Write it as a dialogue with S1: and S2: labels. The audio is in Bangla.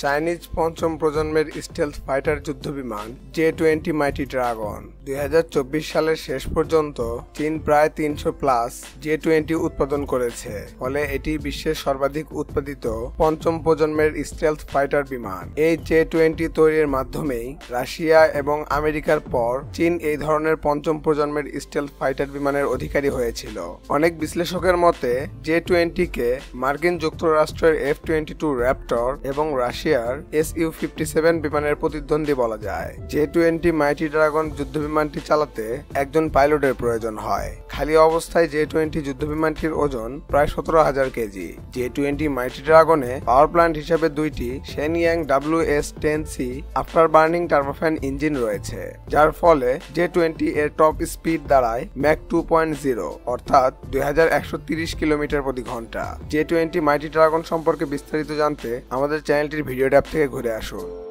S1: চাইনিজ পঞ্চম প্রজন্মের স্টেলথ ফাইটার যুদ্ধবিমান J-20 মাইটি ড্রাগন। 2024 সালের শেষ পর্যন্ত চীন প্রায় 300+ J-20 উৎপাদন করেছে, ফলে এটি বিশ্বের সর্বাধিক উৎপাদিত পঞ্চম প্রজন্মের স্টেলথ ফাইটার বিমান। এই J-20 তৈরির মাধ্যমেই রাশিয়া এবং আমেরিকার পর চীন এই ধরনের পঞ্চম প্রজন্মের স্টেলথ ফাইটার বিমানের অধিকারী হয়েছিল। অনেক বিশ্লেষকের মতে J-20 কে মার্কিন যুক্তরাষ্ট্রের F-22 র্যাপটর এবং রাশিয়ার Su-57 বিমানের প্রতিদ্বন্দ্বী বলা যায়। J-20 মাইটি ড্রাগন যুদ্ধবিমানটি চালাতে একজন পাইলটের প্রয়োজন হয়। খালি অবস্থায় J-20 যুদ্ধবিমানটির ওজন প্রায় 17,000 কেজি। J-20 মাইটি ড্রাগনে পাওয়ার প্ল্যান্ট হিসেবে দুইটি Shenyang WS-10C after burning turbofan engine রয়েছে, যার ফলে J-20 এর টপ স্পিড দাঁড়ায় ম্যাক 2.0 অর্থাৎ 2130 কিলোমিটার প্রতি ঘন্টা। J-20 মাইটি ড্রাগন সম্পর্কে বিস্তারিত জানতে আমাদের চ্যানেলটির ভিডিও ট্যাব থেকে ঘুরে আসুন।